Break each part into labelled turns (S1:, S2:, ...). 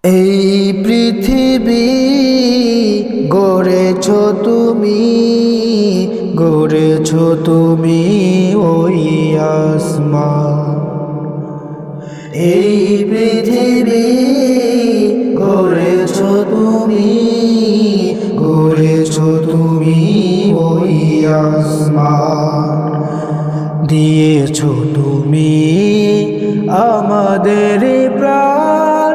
S1: এই পৃথিবী গড়েছো তুমি ওই আসমান। এই পৃথিবী গড়েছো তুমি ওই আসমান। দিয়েছো তুমি আমাদের প্রাণ,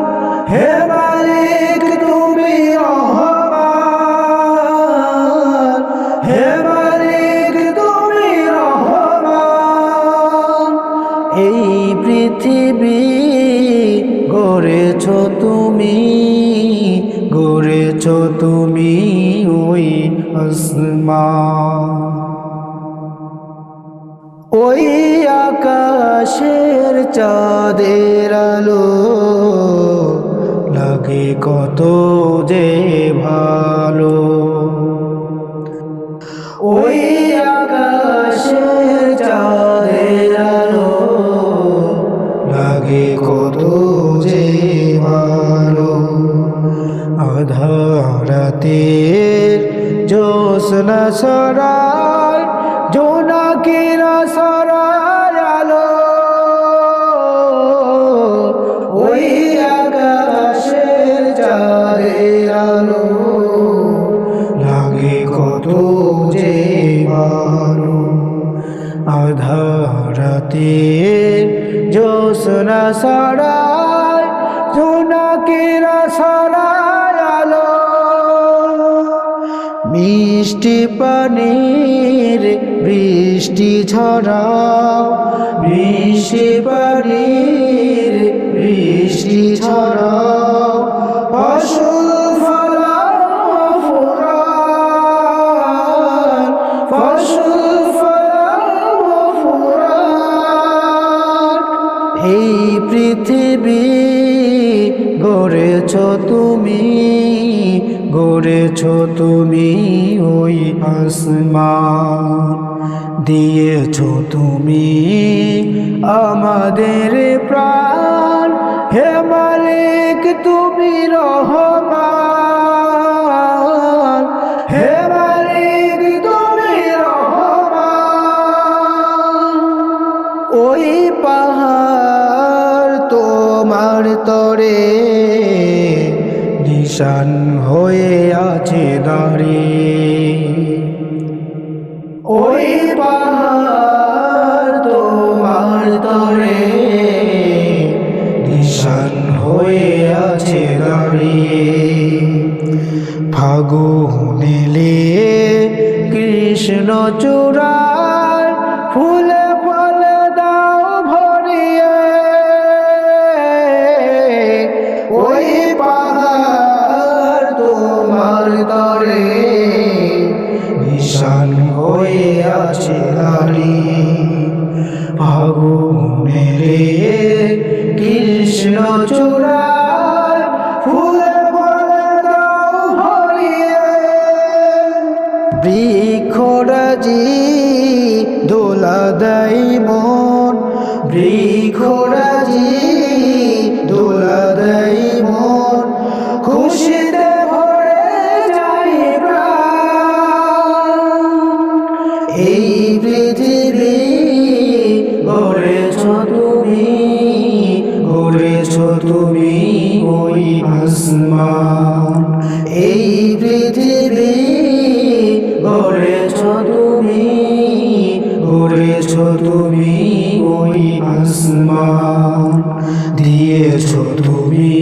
S1: হে মালিক তুমি রহমান, হে মালিক তুমি রহমান। এই পৃথিবী গড়েছো তুমি ওই আসমান। ওই আকাশের চাঁদের আলো লাগে কত যে ভালো। ওই আকাশের চাঁদের আলো লাগে কত যে ভালো। আধার রাতের জ্যোৎস্না ছড়ায়, জোনাকিরা ছড়ায় আলো। ওই আকাশের চাঁদের আলো লাগে কত যে ভালো। আধার রাতের জ্যোৎস্না ছড়ায়, জোনাকিরা ছড়ায় আলো। মিষ্টি পানির বৃষ্টি ছড়াও, মিষ্টি পানির বৃষ্টি ছড়াও। ফসল ফলাও ফুরান, ফসল ফলাও ফুরান। এই পৃথিবী গড়েছো তুমি ওই আসমান। দিয়েছো তুমি আমাদের প্রাণ, হে মালিক তুমি রহমান, হে মালিক তুমি রহমান। ওই পাহাড় তোমার তরে নিশান হয়ে আছে দাঁড়িয়ে। ওই পাহাড় তোমার তরে নিশান হয়ে আছে দাঁড়িয়ে। ফাগুন এলে কৃষ্ণ চূড়ায় ফুলে ফলে দাও ভরিয়ে। ওই পাহাড় তোমার তরে নিশান হয়ে আছে দাঁড়িয়ে। ফাগুন এলে কৃষ্ণ চূড়ায় ফুলে ফলে দাও ভরিয়ে। বৃক্ষরাজি দোলা দেয় মন, বৃক্ষরাজি দোলা দেয় মন। খুশিতে ভরে যায় প্রাণ। এই পৃথিবী গড়েছো তুমি ওই আসমান। এই পৃথিবী গড়েছো তুমি ওই আসমান। দিয়েছো তুমি